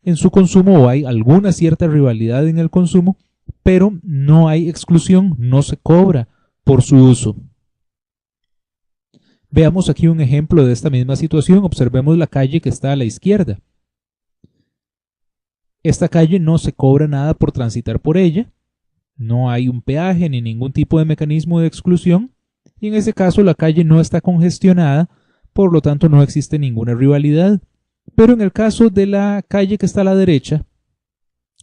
en su consumo o hay alguna cierta rivalidad en el consumo, pero no hay exclusión, no se cobra por su uso. Veamos aquí un ejemplo de esta misma situación. Observemos la calle que está a la izquierda. Esta calle no se cobra nada por transitar por ella, no hay un peaje ni ningún tipo de mecanismo de exclusión, y en ese caso la calle no está congestionada, por lo tanto no existe ninguna rivalidad. Pero en el caso de la calle que está a la derecha,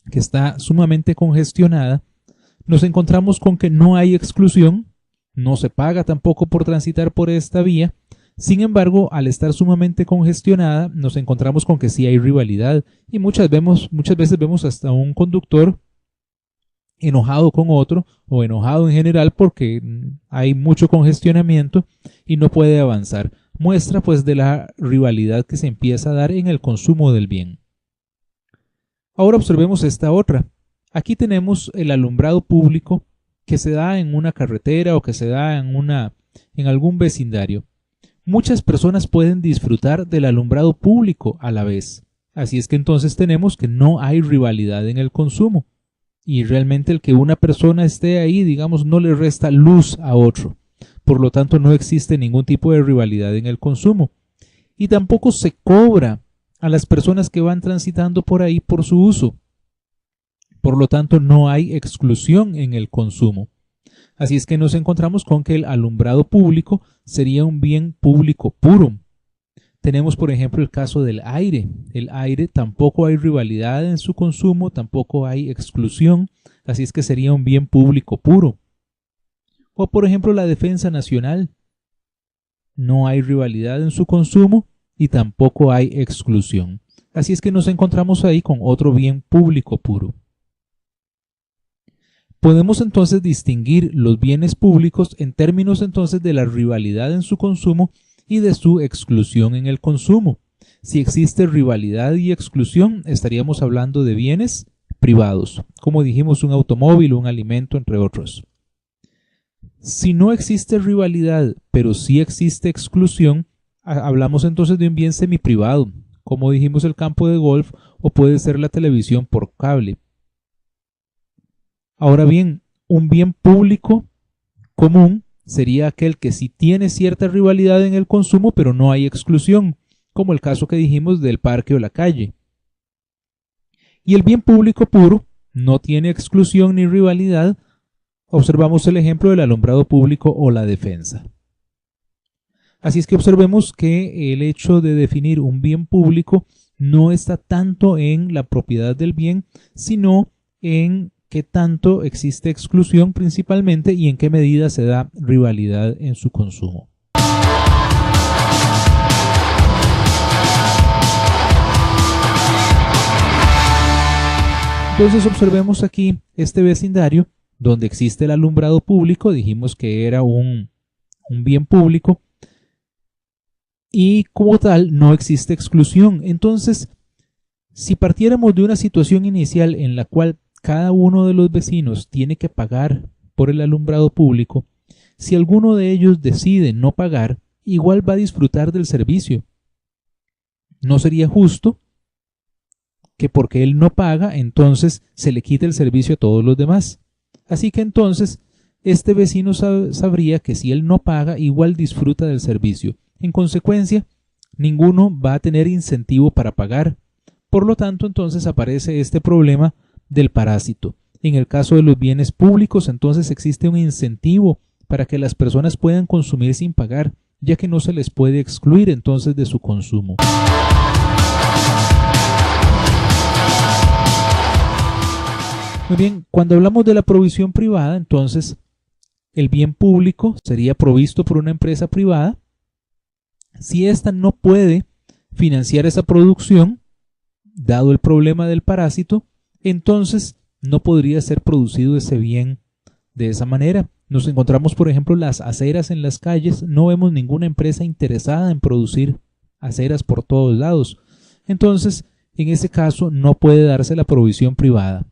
que está sumamente congestionada, nos encontramos con que no hay exclusión, no se paga tampoco por transitar por esta vía. Sin embargo, al estar sumamente congestionada, nos encontramos con que sí hay rivalidad y muchas veces vemos hasta un conductor enojado con otro o enojado en general porque hay mucho congestionamiento y no puede avanzar. Muestra pues de la rivalidad que se empieza a dar en el consumo del bien. Ahora observemos esta otra. Aquí tenemos el alumbrado público que se da en una carretera o que se da en algún vecindario. Muchas personas pueden disfrutar del alumbrado público a la vez. Así es que entonces tenemos que no hay rivalidad en el consumo. Y realmente el que una persona esté ahí, digamos, no le resta luz a otro. Por lo tanto, no existe ningún tipo de rivalidad en el consumo. Y tampoco se cobra a las personas que van transitando por ahí por su uso. Por lo tanto, no hay exclusión en el consumo. Así es que nos encontramos con que el alumbrado público sería un bien público puro. Tenemos, por ejemplo, el caso del aire. El aire tampoco hay rivalidad en su consumo, tampoco hay exclusión, así es que sería un bien público puro. O, por ejemplo, la defensa nacional. No hay rivalidad en su consumo y tampoco hay exclusión. Así es que nos encontramos ahí con otro bien público puro. Podemos entonces distinguir los bienes públicos en términos entonces de la rivalidad en su consumo y de su exclusión en el consumo. Si existe rivalidad y exclusión, estaríamos hablando de bienes privados, como dijimos, un automóvil, un alimento, entre otros. Si no existe rivalidad, pero sí existe exclusión, hablamos entonces de un bien semiprivado, como dijimos el campo de golf o puede ser la televisión por cable. Ahora bien, un bien público común sería aquel que sí tiene cierta rivalidad en el consumo, pero no hay exclusión, como el caso que dijimos del parque o la calle. Y el bien público puro no tiene exclusión ni rivalidad. Observamos el ejemplo del alumbrado público o la defensa. Así es que observemos que el hecho de definir un bien público no está tanto en la propiedad del bien, sino en qué tanto existe exclusión principalmente y en qué medida se da rivalidad en su consumo. Entonces observemos aquí este vecindario donde existe el alumbrado público, dijimos que era un bien público y como tal no existe exclusión. Entonces, si partiéramos de una situación inicial en la cual cada uno de los vecinos tiene que pagar por el alumbrado público, si alguno de ellos decide no pagar, igual va a disfrutar del servicio. No sería justo que porque él no paga, entonces se le quite el servicio a todos los demás. Así que entonces este vecino sabría que si él no paga, igual disfruta del servicio. En consecuencia, ninguno va a tener incentivo para pagar. Por lo tanto, entonces aparece este problema del parásito. En el caso de los bienes públicos, entonces existe un incentivo para que las personas puedan consumir sin pagar, ya que no se les puede excluir entonces de su consumo. Muy bien, cuando hablamos de la provisión privada, entonces el bien público sería provisto por una empresa privada. Si ésta no puede financiar esa producción, dado el problema del parásito, entonces no podría ser producido ese bien de esa manera. Nos encontramos, por ejemplo, las aceras en las calles. No vemos ninguna empresa interesada en producir aceras por todos lados. Entonces, en ese caso, no puede darse la provisión privada.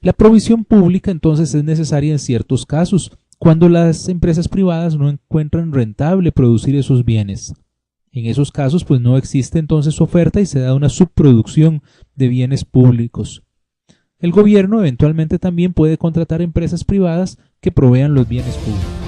La provisión pública, entonces, es necesaria en ciertos casos, cuando las empresas privadas no encuentran rentable producir esos bienes. En esos casos, pues no existe entonces oferta y se da una subproducción de bienes públicos. El gobierno eventualmente también puede contratar empresas privadas que provean los bienes públicos.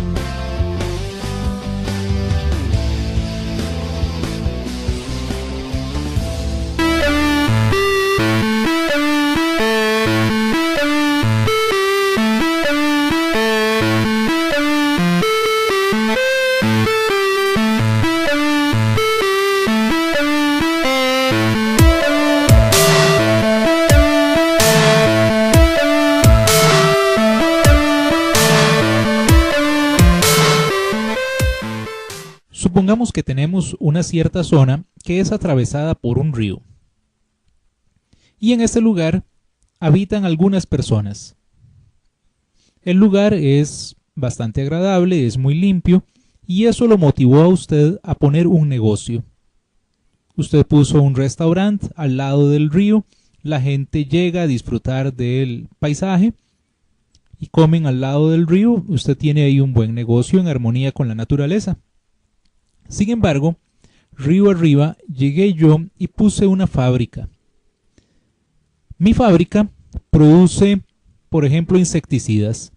Supongamos que tenemos una cierta zona que es atravesada por un río. Y en este lugar habitan algunas personas. El lugar es bastante agradable, es muy limpio, y eso lo motivó a usted a poner un negocio. Usted puso un restaurante al lado del río, la gente llega a disfrutar del paisaje y comen al lado del río. Usted tiene ahí un buen negocio en armonía con la naturaleza. Sin embargo, río arriba llegué yo y puse una fábrica. Mi fábrica produce, por ejemplo, insecticidas.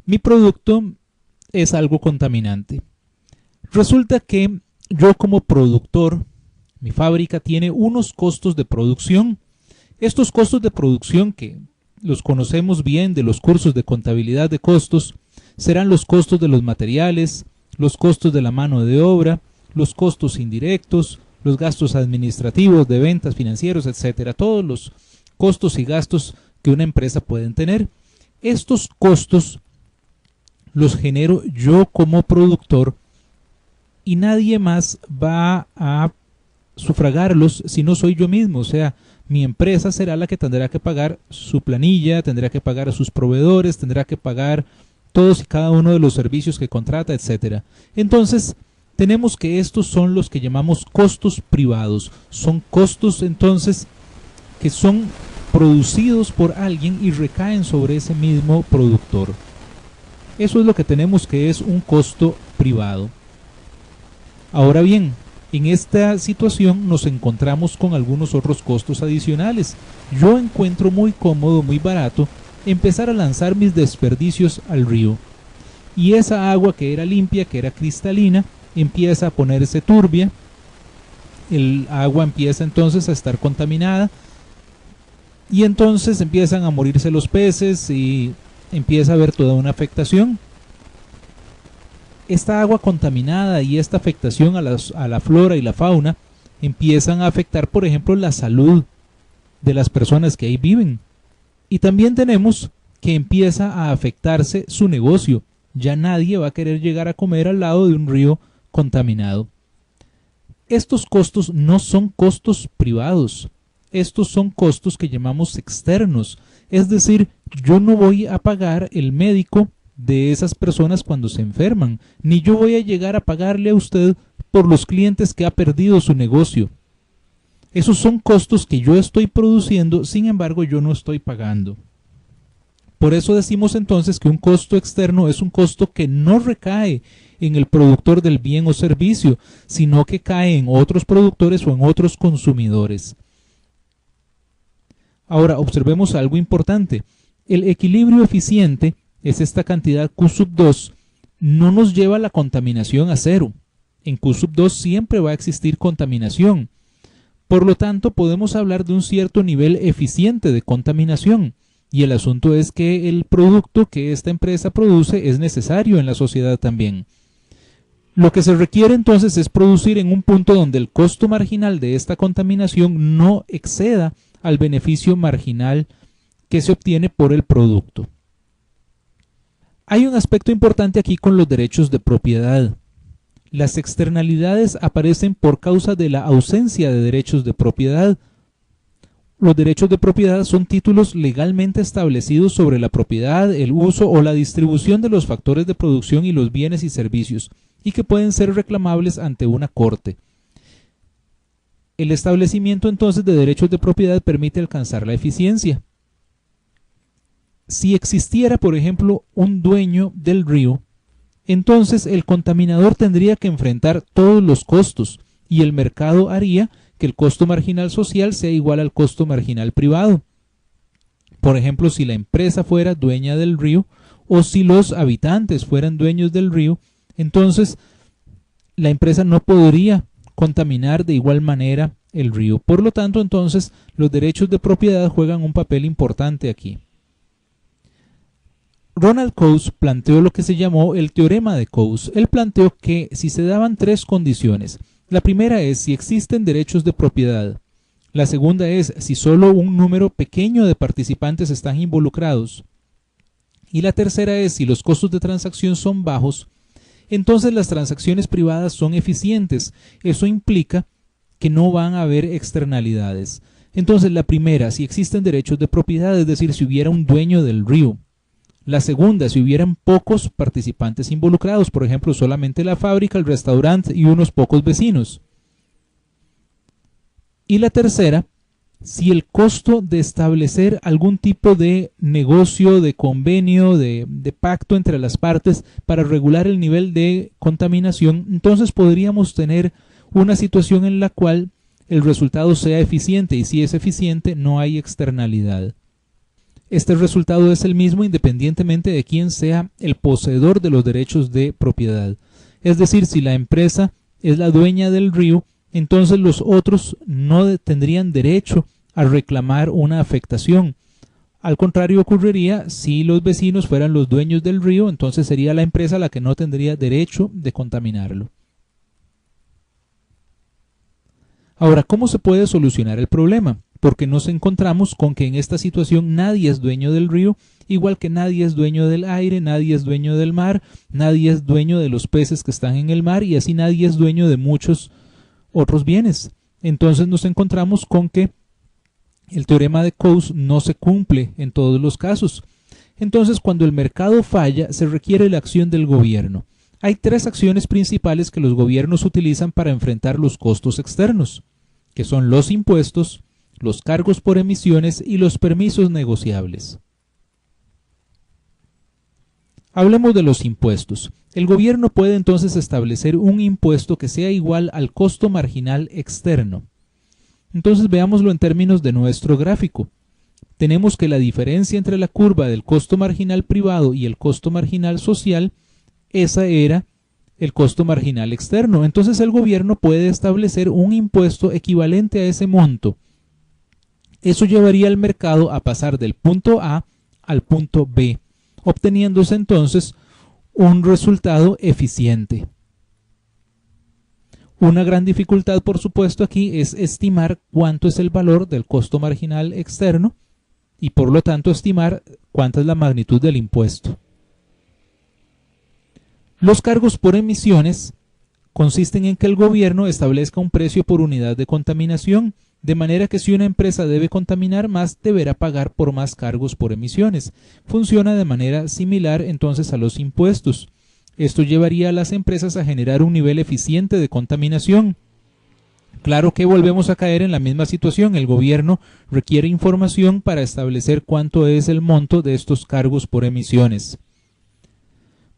Mi producto es algo contaminante. Resulta que yo como productor, mi fábrica tiene unos costos de producción. Estos costos de producción, que los conocemos bien de los cursos de contabilidad de costos, serán los costos de los materiales, los costos de la mano de obra, los costos indirectos, los gastos administrativos, de ventas, financieros, etcétera. Todos los costos y gastos que una empresa puede tener. Estos costos los genero yo como productor y nadie más va a sufragarlos si no soy yo mismo. O sea, mi empresa será la que tendrá que pagar su planilla, tendrá que pagar a sus proveedores, tendrá que pagar todos y cada uno de los servicios que contrata, etcétera. Entonces, tenemos que estos son los que llamamos costos privados. Son costos, entonces, que son producidos por alguien y recaen sobre ese mismo productor. Eso es lo que tenemos, que es un costo privado. Ahora bien, en esta situación nos encontramos con algunos otros costos adicionales. Yo encuentro muy cómodo, muy barato, empezar a lanzar mis desperdicios al río. Y esa agua que era limpia, que era cristalina, empieza a ponerse turbia. El agua empieza entonces a estar contaminada. Y entonces empiezan a morirse los peces y empieza a haber toda una afectación. Esta agua contaminada y esta afectación a la flora y la fauna empiezan a afectar, por ejemplo, la salud de las personas que ahí viven. Y también tenemos que empieza a afectarse su negocio. Ya nadie va a querer llegar a comer al lado de un río contaminado. Estos costos no son costos privados. Estos son costos que llamamos externos. Es decir, yo no voy a pagar el médico de esas personas cuando se enferman, ni yo voy a llegar a pagarle a usted por los clientes que ha perdido su negocio. Esos son costos que yo estoy produciendo, sin embargo yo no estoy pagando. Por eso decimos entonces que un costo externo es un costo que no recae en el productor del bien o servicio, sino que cae en otros productores o en otros consumidores. Ahora observemos algo importante. El equilibrio eficiente es esta cantidad Q2, no nos lleva la contaminación a cero. En Q2 siempre va a existir contaminación. Por lo tanto, podemos hablar de un cierto nivel eficiente de contaminación. Y el asunto es que el producto que esta empresa produce es necesario en la sociedad también. Lo que se requiere entonces es producir en un punto donde el costo marginal de esta contaminación no exceda al beneficio marginal que se obtiene por el producto. Hay un aspecto importante aquí con los derechos de propiedad. Las externalidades aparecen por causa de la ausencia de derechos de propiedad. Los derechos de propiedad son títulos legalmente establecidos sobre la propiedad, el uso o la distribución de los factores de producción y los bienes y servicios, y que pueden ser reclamables ante una corte. El establecimiento entonces de derechos de propiedad permite alcanzar la eficiencia. Si existiera, por ejemplo, un dueño del río, entonces el contaminador tendría que enfrentar todos los costos y el mercado haría que el costo marginal social sea igual al costo marginal privado. Por ejemplo, si la empresa fuera dueña del río o si los habitantes fueran dueños del río, entonces la empresa no podría contaminar de igual manera el río. Por lo tanto, entonces, los derechos de propiedad juegan un papel importante aquí. Ronald Coase planteó lo que se llamó el teorema de Coase. Él planteó que si se daban tres condiciones, la primera es si existen derechos de propiedad, la segunda es si solo un número pequeño de participantes están involucrados y la tercera es si los costos de transacción son bajos, entonces las transacciones privadas son eficientes. Eso implica que no van a haber externalidades. Entonces la primera, si existen derechos de propiedad, es decir, si hubiera un dueño del río. La segunda, si hubieran pocos participantes involucrados, por ejemplo, solamente la fábrica, el restaurante y unos pocos vecinos. Y la tercera, si el costo de establecer algún tipo de negocio, de convenio, de pacto entre las partes para regular el nivel de contaminación, entonces podríamos tener una situación en la cual el resultado sea eficiente y si es eficiente no hay externalidad. Este resultado es el mismo independientemente de quién sea el poseedor de los derechos de propiedad. Es decir, si la empresa es la dueña del río, entonces los otros no tendrían derecho a reclamar una afectación. Al contrario ocurriría si los vecinos fueran los dueños del río, entonces sería la empresa la que no tendría derecho de contaminarlo. Ahora, ¿cómo se puede solucionar el problema? Porque nos encontramos con que en esta situación nadie es dueño del río, igual que nadie es dueño del aire, nadie es dueño del mar, nadie es dueño de los peces que están en el mar y así nadie es dueño de muchos otros bienes. Entonces nos encontramos con que el teorema de Coase no se cumple en todos los casos. Entonces, cuando el mercado falla, se requiere la acción del gobierno. Hay tres acciones principales que los gobiernos utilizan para enfrentar los costos externos, que son los impuestos, los cargos por emisiones y los permisos negociables. Hablemos de los impuestos. El gobierno puede entonces establecer un impuesto que sea igual al costo marginal externo. Entonces veámoslo en términos de nuestro gráfico. Tenemos que la diferencia entre la curva del costo marginal privado y el costo marginal social, esa era el costo marginal externo. Entonces el gobierno puede establecer un impuesto equivalente a ese monto. Eso llevaría al mercado a pasar del punto A al punto B, obteniéndose entonces un resultado eficiente. Una gran dificultad, por supuesto, aquí es estimar cuánto es el valor del costo marginal externo y por lo tanto estimar cuánta es la magnitud del impuesto. Los cargos por emisiones consisten en que el gobierno establezca un precio por unidad de contaminación, de manera que si una empresa debe contaminar más, deberá pagar por más cargos por emisiones. Funciona de manera similar entonces a los impuestos. Esto llevaría a las empresas a generar un nivel eficiente de contaminación. Claro que volvemos a caer en la misma situación. El gobierno requiere información para establecer cuánto es el monto de estos cargos por emisiones.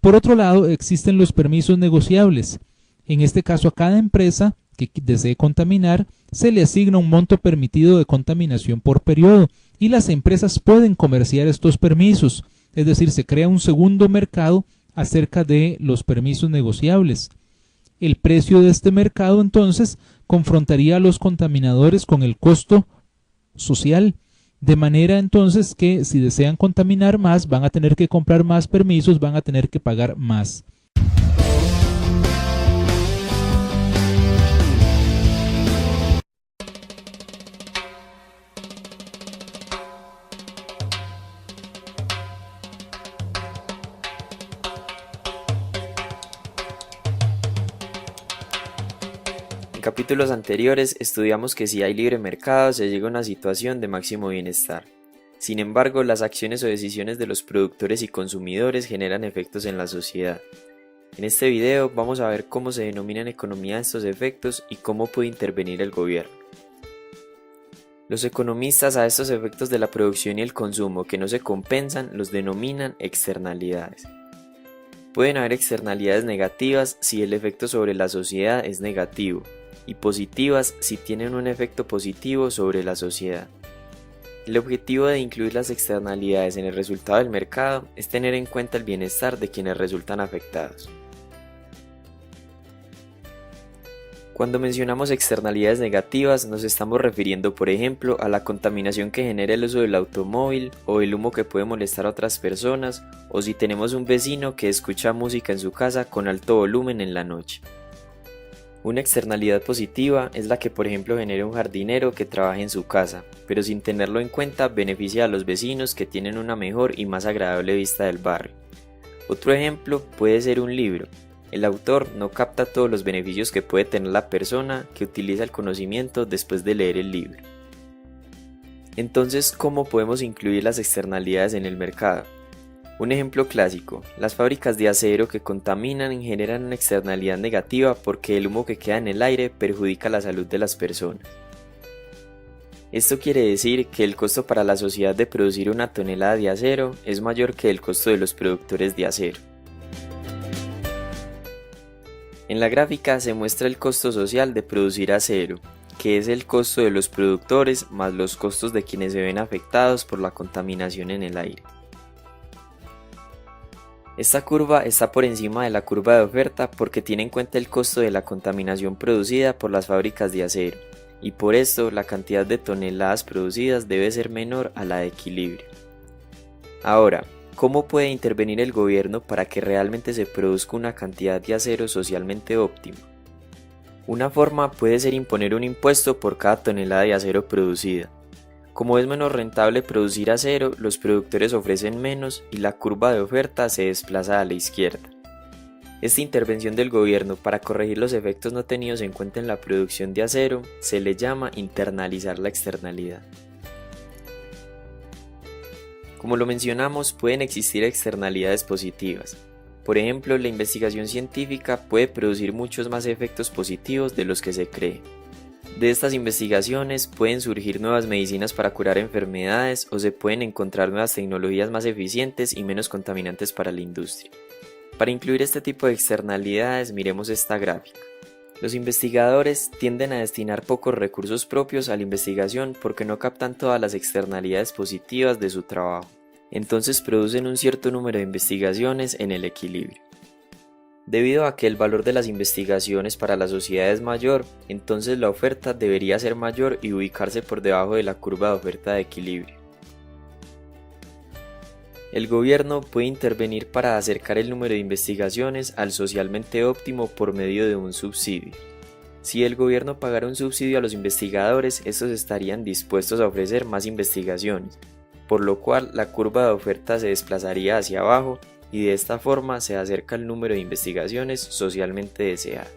Por otro lado, existen los permisos negociables. En este caso, a cada empresa que desee contaminar, se le asigna un monto permitido de contaminación por periodo y las empresas pueden comerciar estos permisos, es decir, se crea un segundo mercado acerca de los permisos negociables. El precio de este mercado entonces confrontaría a los contaminadores con el costo social De manera entonces que si desean contaminar más, van a tener que comprar más permisos, van a tener que pagar más. En capítulos anteriores estudiamos que si hay libre mercado se llega a una situación de máximo bienestar. Sin embargo, las acciones o decisiones de los productores y consumidores generan efectos en la sociedad. En este video vamos a ver cómo se denomina en economía estos efectos y cómo puede intervenir el gobierno. Los economistas a estos efectos de la producción y el consumo que no se compensan los denominan externalidades. Pueden haber externalidades negativas si el efecto sobre la sociedad es negativo, y positivas si tienen un efecto positivo sobre la sociedad. El objetivo de incluir las externalidades en el resultado del mercado es tener en cuenta el bienestar de quienes resultan afectados. Cuando mencionamos externalidades negativas nos estamos refiriendo, por ejemplo, a la contaminación que genera el uso del automóvil o el humo que puede molestar a otras personas, o si tenemos un vecino que escucha música en su casa con alto volumen en la noche. Una externalidad positiva es la que, por ejemplo, genera un jardinero que trabaja en su casa, pero sin tenerlo en cuenta beneficia a los vecinos que tienen una mejor y más agradable vista del barrio. Otro ejemplo puede ser un libro. El autor no capta todos los beneficios que puede tener la persona que utiliza el conocimiento después de leer el libro. Entonces, ¿cómo podemos incluir las externalidades en el mercado? Un ejemplo clásico, las fábricas de acero que contaminan y generan una externalidad negativa porque el humo que queda en el aire perjudica la salud de las personas. Esto quiere decir que el costo para la sociedad de producir una tonelada de acero es mayor que el costo de los productores de acero. En la gráfica se muestra el costo social de producir acero, que es el costo de los productores más los costos de quienes se ven afectados por la contaminación en el aire. Esta curva está por encima de la curva de oferta porque tiene en cuenta el costo de la contaminación producida por las fábricas de acero, y por esto la cantidad de toneladas producidas debe ser menor a la de equilibrio. Ahora, ¿cómo puede intervenir el gobierno para que realmente se produzca una cantidad de acero socialmente óptima? Una forma puede ser imponer un impuesto por cada tonelada de acero producida. Como es menos rentable producir acero, los productores ofrecen menos y la curva de oferta se desplaza a la izquierda. Esta intervención del gobierno para corregir los efectos no tenidos en cuenta en la producción de acero se le llama internalizar la externalidad. Como lo mencionamos, pueden existir externalidades positivas. Por ejemplo, la investigación científica puede producir muchos más efectos positivos de los que se cree. De estas investigaciones pueden surgir nuevas medicinas para curar enfermedades o se pueden encontrar nuevas tecnologías más eficientes y menos contaminantes para la industria. Para incluir este tipo de externalidades, miremos esta gráfica. Los investigadores tienden a destinar pocos recursos propios a la investigación porque no captan todas las externalidades positivas de su trabajo. Entonces producen un cierto número de investigaciones en el equilibrio. Debido a que el valor de las investigaciones para la sociedad es mayor, entonces la oferta debería ser mayor y ubicarse por debajo de la curva de oferta de equilibrio. El gobierno puede intervenir para acercar el número de investigaciones al socialmente óptimo por medio de un subsidio. Si el gobierno pagara un subsidio a los investigadores, estos estarían dispuestos a ofrecer más investigaciones, por lo cual la curva de oferta se desplazaría hacia abajo y de esta forma se acerca el número de investigaciones socialmente deseadas.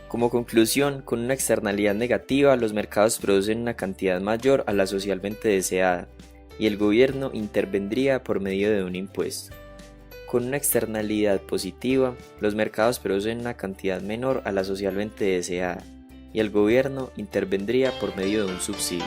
Como conclusión, con una externalidad negativa, los mercados producen una cantidad mayor a la socialmente deseada, y el gobierno intervendría por medio de un impuesto. Con una externalidad positiva, los mercados producen una cantidad menor a la socialmente deseada, y el gobierno intervendría por medio de un subsidio.